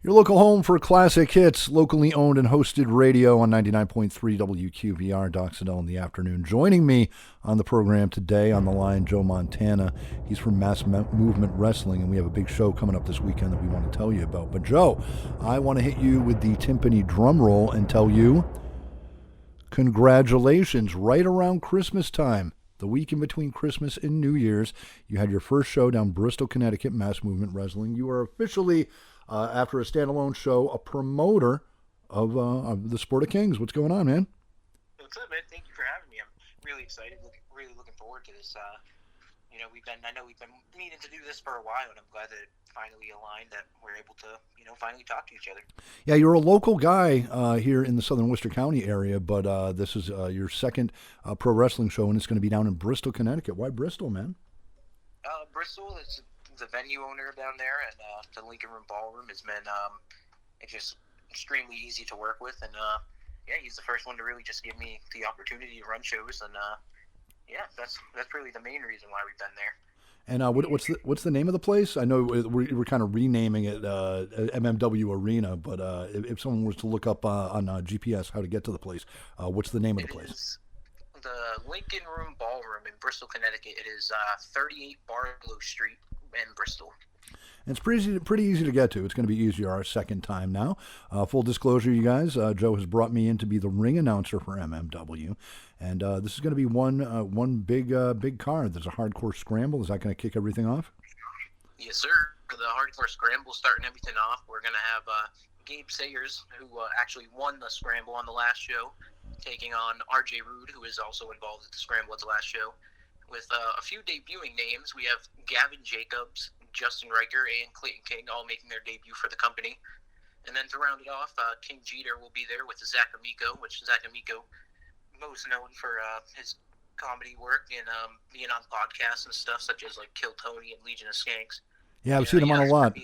Your local home for classic hits, locally owned and hosted radio on 99.3 WQVR, Doc Siddall in the afternoon. Joining me on the program today on the line, Joe Montana. He's from Movement Wrestling, and we have a big show coming up this weekend that we want to tell you about. But Joe, I want to hit you with the timpani drum roll and tell you congratulations. Right around Christmas time, the week in between Christmas and New Year's, you had your first show down Bristol, Connecticut, Mass Movement Wrestling. You are officially, after a standalone show, a promoter of the Sport of Kings. What's going on, man? What's up, man? Thank you for having me. I'm really excited. Really looking forward to this. I know we've been meaning to do this for a while, and I'm glad that it finally aligned, that we're able to, finally talk to each other. Yeah, you're a local guy here in the Southern Worcester County area, but this is your second pro wrestling show, and it's going to be down in Bristol, Connecticut. Why Bristol, man? Bristol is the venue owner down there, and the Lincoln Room Ballroom has been it's just extremely easy to work with, and he's the first one to really just give me the opportunity to run shows, and that's really the main reason why we've been there. And what's the name of the place? I know we're kind of renaming it MMW Arena, but if someone was to look up on GPS how to get to the place, what's the name of the place? It is the Lincoln Room Ballroom in Bristol, Connecticut. It is 38 Barlow Street in Bristol. And it's pretty easy to get to. It's going to be easier our second time now. Full disclosure, you guys, Joe has brought me in to be the ring announcer for MMW. And this is going to be one big card. There's a hardcore scramble. Is that going to kick everything off? Yes, sir. For the hardcore scramble, starting everything off, we're going to have Gabe Sayers, who actually won the scramble on the last show, taking on RJ Rude, who is also involved with the scramble at the last show. With a few debuting names, we have Gavin Jacobs, Justin Riker, and Clayton King all making their debut for the company. And then to round it off, King Jeter will be there with Zach Amico, which Zach Amico most known for his comedy work and being on podcasts and stuff such as like Kill Tony and Legion of Skanks. Yeah, I've seen him on a lot.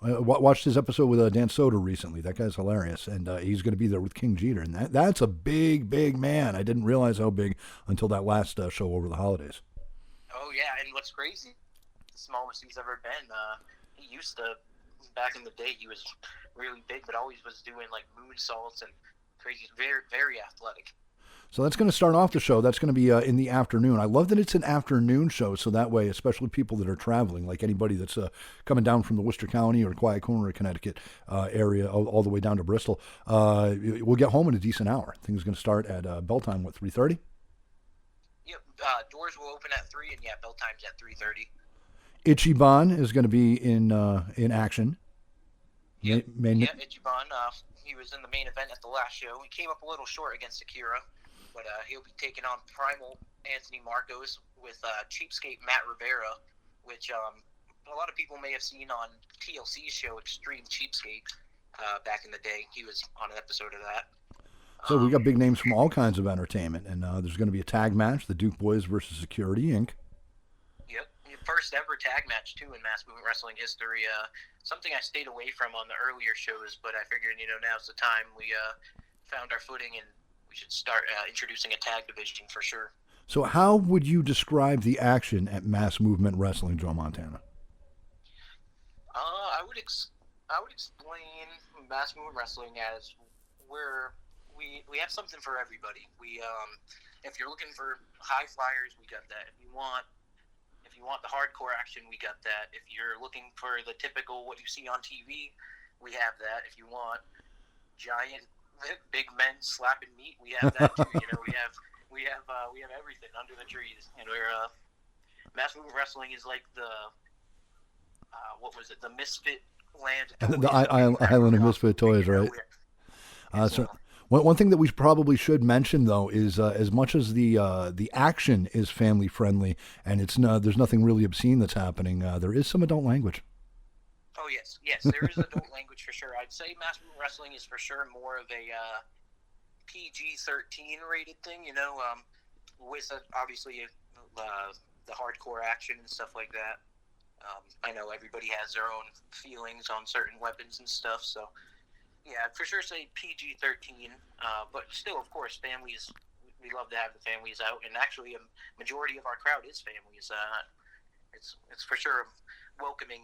I watched his episode with Dan Soder recently. That guy's hilarious, and he's going to be there with King Jeter, and that's a big man. I didn't realize how big until that last show over the holidays. Oh yeah, and what's crazy, the smallest he's ever been. He used to, back in the day, he was really big, but always was doing like moonsaults and crazy, very, very athletic. So that's going to start off the show. That's going to be in the afternoon. I love that it's an afternoon show, so that way, especially people that are traveling, like anybody that's coming down from the Worcester County or Quiet Corner of Connecticut area, all the way down to Bristol, we'll get home in a decent hour. Things are going to start at bell time, 3:30? Yep, doors will open at 3, and bell time's at 3:30. Ichiban is going to be in action. Yep, Ichiban. He was in the main event at the last show. He came up a little short against Akira, but he'll be taking on Primal Anthony Marcos with Cheapskate Matt Rivera, which a lot of people may have seen on TLC's show Extreme Cheapskate back in the day. He was on an episode of that. So we got big names from all kinds of entertainment, and there's going to be a tag match, the Duke Boys versus Security Inc. Yep, first ever tag match too in Mass Movement Wrestling history. Something I stayed away from on the earlier shows, but I figured now's the time. We found our footing, and we should start introducing a tag division for sure. So how would you describe the action at Mass Movement Wrestling, Joe Montana? I would explain Mass Movement Wrestling as we have something for everybody. We if you're looking for high flyers, we got that. If you want the hardcore action, we got that. If you're looking for the typical what you see on TV, we have that. If you want giant big men slapping meat, we have that too. We have everything under the trees. And we're Mass Movement Wrestling is like the the Misfit Land. The Island of Misfit Toys, right? So one thing that we probably should mention though is as much as the action is family friendly and there's nothing really obscene that's happening, there is some adult language. Oh yes, there is adult language for sure. I'd say Mass Movement Wrestling is for sure more of a PG-13 rated thing, with obviously the hardcore action and stuff like that. I know everybody has their own feelings on certain weapons and stuff, so yeah, for sure say PG-13, but still, of course, families, we love to have the families out, and actually a majority of our crowd is families. it's for sure a welcoming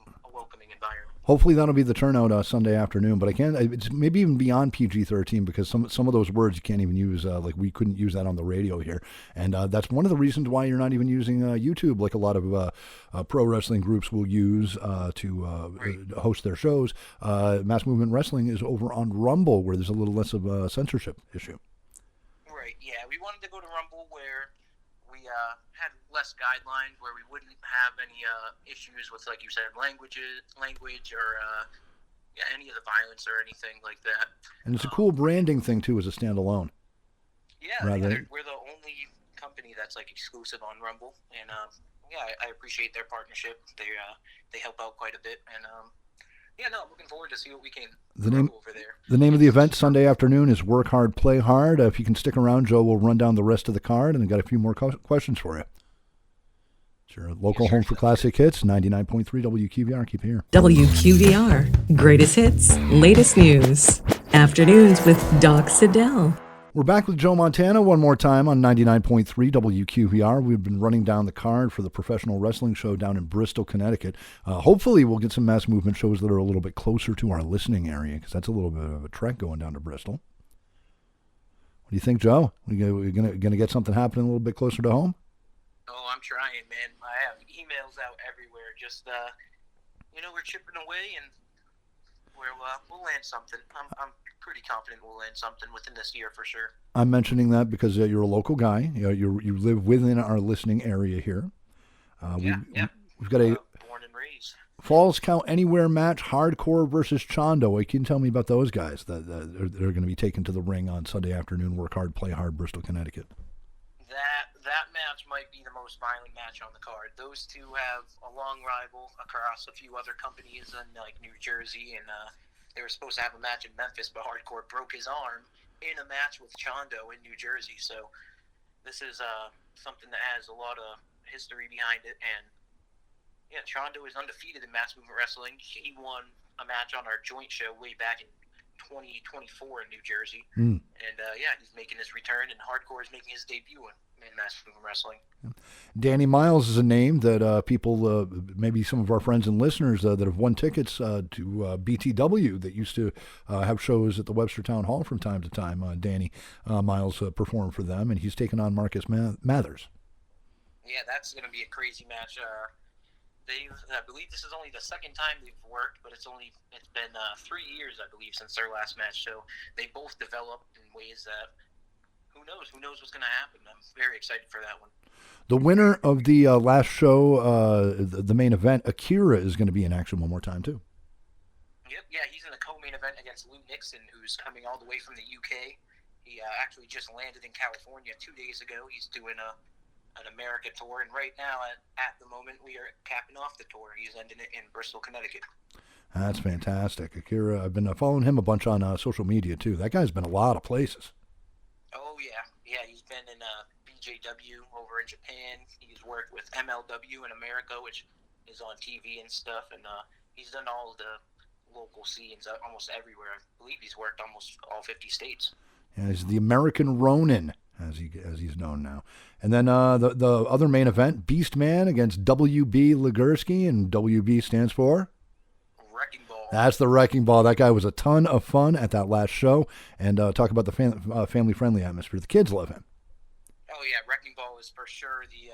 environment. Hopefully that'll be the turnout Sunday afternoon. But I can't. It's maybe even beyond PG-13 because some of those words you can't even use. Like we couldn't use that on the radio here, and that's one of the reasons why you're not even using YouTube like a lot of pro wrestling groups will use to host their shows. Mass Movement Wrestling is over on Rumble, where there's a little less of a censorship issue. Right. Yeah, we wanted to go to Rumble where we had less guidelines, where we wouldn't have any issues with, like you said, language or any of the violence or anything like that. And it's a cool branding thing too, as a standalone. Yeah, we're the only company that's like exclusive on Rumble, and I appreciate their partnership. They help out quite a bit, and I'm looking forward to see what we can do over there. The name of the event Sunday afternoon is Work Hard, Play Hard. If you can stick around, Joe will run down the rest of the card, and I've got a few more questions for you. It's your local home for classic hits, 99.3 WQVR. Keep it here. WQVR. Greatest hits, latest news. Afternoons with Doc Siddall. We're back with Joe Montana one more time on 99.3 WQVR. We've been running down the card for the professional wrestling show down in Bristol, Connecticut. Hopefully we'll get some mass movement shows that are a little bit closer to our listening area, because that's a little bit of a trek going down to Bristol. What do you think, Joe? We're gonna get something happening a little bit closer to home? Oh, I'm trying, man. I have emails out everywhere. Just we're chipping away, and we'll land something. I'm pretty confident we'll land something within this year for sure. I'm mentioning that because you're a local guy. You live within our listening area here. We've got a born and raised Falls Count Anywhere match, Hardcore versus Chondo. What can you tell me about those guys that are going to be taken to the ring on Sunday afternoon? Work Hard, Play Hard, Bristol, Connecticut. That match might be the most violent match on the card. Those two have a long rival across a few other companies in like New Jersey, and they were supposed to have a match in Memphis, but Hardcore broke his arm in a match with Chondo in New Jersey. So this is something that has a lot of history behind it. And yeah, Chondo is undefeated in mass movement wrestling. He won a match on our joint show way back in 2024 in New Jersey. And he's making his return, and Hardcore is making his debut in mass movement wrestling. Danny Miles is a name that people, maybe some of our friends and listeners that have won tickets to BTW that used to have shows at the Webster Town Hall from time to time. Danny Miles performed for them, and he's taken on Marcus Mathers. Yeah, that's going to be a crazy match. I believe this is only the second time they've worked, but it's been 3 years, I believe, since their last match. So they both developed in ways that who knows what's going to happen. I'm very excited for that one. The winner of the last show, the main event, Akira, is going to be in action one more time too. Yep, yeah, he's in the co-main event against Lou Nixon, who's coming all the way from the UK. He actually just landed in California 2 days ago. He's doing an America tour, and right now, at the moment, we are capping off the tour. He's ending it in Bristol, Connecticut. That's fantastic. Akira, I've been following him a bunch on social media, too. That guy's been a lot of places. Oh, yeah. Yeah, he's been in BJW over in Japan. He's worked with MLW in America, which is on TV and stuff, and he's done all the local scenes almost everywhere. I believe he's worked almost all 50 states. Yeah, he's the American Ronin, as he's known now. And then the other main event, Beast Man against WB Legursky, and WB stands for? Wrecking Ball. That's the Wrecking Ball. That guy was a ton of fun at that last show. And talk about the family-friendly atmosphere. The kids love him. Oh, yeah, Wrecking Ball is for sure the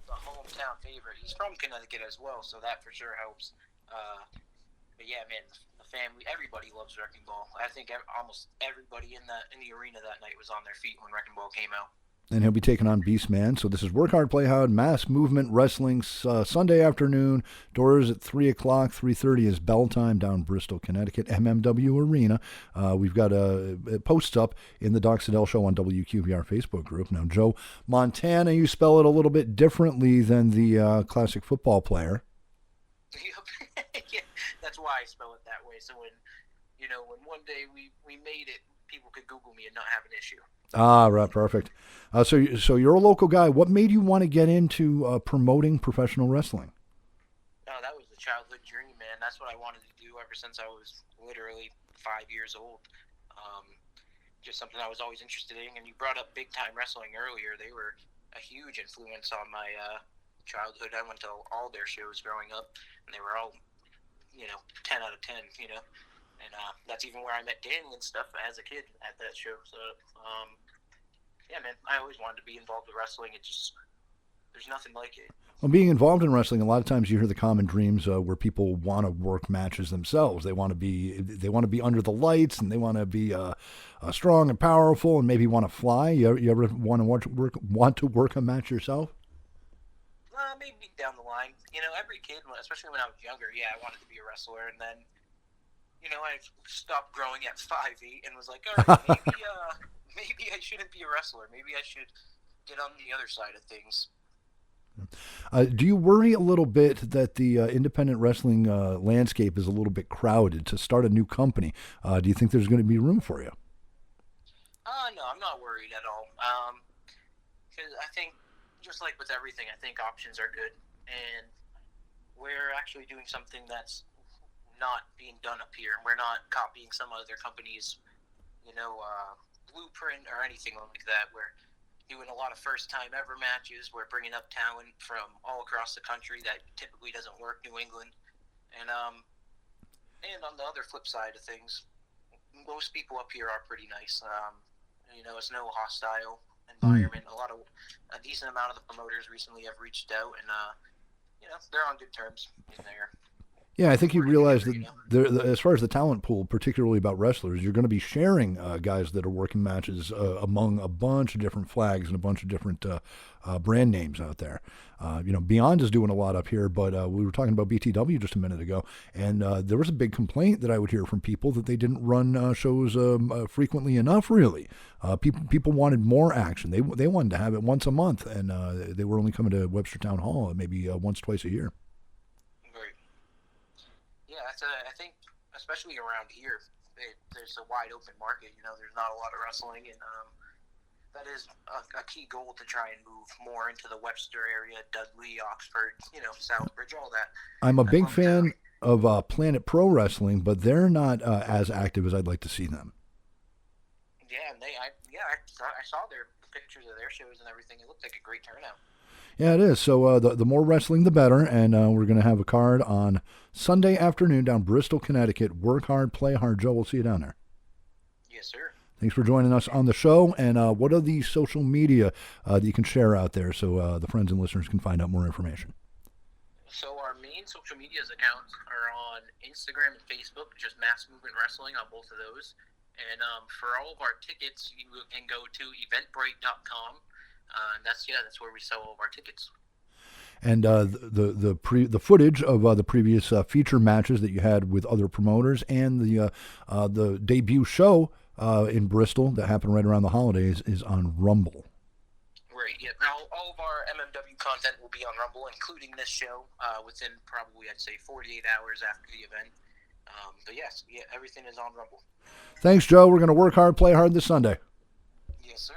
hometown favorite. He's from Connecticut as well, so that for sure helps. But yeah, man, the family, everybody loves Wrecking Ball. I think almost everybody in the arena that night was on their feet when Wrecking Ball came out. And he'll be taking on Beastman. So this is Work Hard, Play Hard, Mass Movement Wrestling, Sunday afternoon. Doors at 3 o'clock. 3:30 is bell time down Bristol, Connecticut, MMW Arena. We've got posts up in the Doc Siddall Show on WQVR Facebook group. Now, Joe Montana, you spell it a little bit differently than the classic football player. Yeah, that's why I spell it that way. So when one day we made it, people could Google me and not have an issue. Ah, right, perfect. So you're a local guy. What made you want to get into promoting professional wrestling? Oh, that was a childhood dream, man. That's what I wanted to do ever since I was literally 5 years old. Just something I was always interested in. And you brought up Big Time Wrestling earlier. They were a huge influence on my childhood. I went to all their shows growing up, and they were all, 10 out of 10, And that's even where I met Danny and stuff as a kid at that show. So, yeah, man, I always wanted to be involved with wrestling. There's nothing like it. Well, being involved in wrestling, a lot of times you hear the common dreams where people want to work matches themselves. They want to be under the lights, and they want to be strong and powerful, and maybe want to fly. You ever want to work a match yourself? Maybe down the line. Every kid, especially when I was younger, I wanted to be a wrestler, and then, I stopped growing at 5'8" and was like, all right, maybe I shouldn't be a wrestler. Maybe I should get on the other side of things. Do you worry a little bit that the independent wrestling landscape is a little bit crowded to start a new company? Do you think there's going to be room for you? No, I'm not worried at all. Because I think, just like with everything, I think options are good. And we're actually doing something that's not being done up here. We're not copying some other company's, blueprint or anything like that. We're doing a lot of first-time ever matches. We're bringing up talent from all across the country that typically doesn't work, New England. And on the other flip side of things, most people up here are pretty nice. It's no hostile environment. A decent amount of the promoters recently have reached out, and they're on good terms in there. Yeah, I think you realize that as far as the talent pool, particularly about wrestlers, you're going to be sharing guys that are working matches among a bunch of different flags and a bunch of different brand names out there. Beyond is doing a lot up here, but we were talking about BTW just a minute ago, and there was a big complaint that I would hear from people that they didn't run shows frequently enough, really. People wanted more action. They wanted to have it once a month, and they were only coming to Webster Town Hall maybe once, twice a year. Yeah, I think, especially around here, there's a wide open market. There's not a lot of wrestling, and that is a key goal to try and move more into the Webster area, Dudley, Oxford, Southbridge, all that. I'm a big fan of Planet Pro Wrestling, but they're not as active as I'd like to see them. Yeah, and I saw their pictures of their shows and everything. It looked like a great turnout. Yeah, it is. So the more wrestling, the better. And we're going to have a card on Sunday afternoon down Bristol, Connecticut. Work hard, play hard. Joe, we'll see you down there. Yes, sir. Thanks for joining us on the show. And what are the social media that you can share out there so the friends and listeners can find out more information? So our main social media accounts are on Instagram and Facebook, just Mass Movement Wrestling on both of those. And for all of our tickets, you can go to eventbrite.com. That's where we sell all of our tickets. And the footage of the previous feature matches that you had with other promoters and the debut show in Bristol that happened right around the holidays is on Rumble. Right. Yeah. Now all of our MMW content will be on Rumble, including this show, within probably I'd say 48 hours after the event. But yes, everything is on Rumble. Thanks, Joe. We're going to work hard, play hard this Sunday. Yes, sir.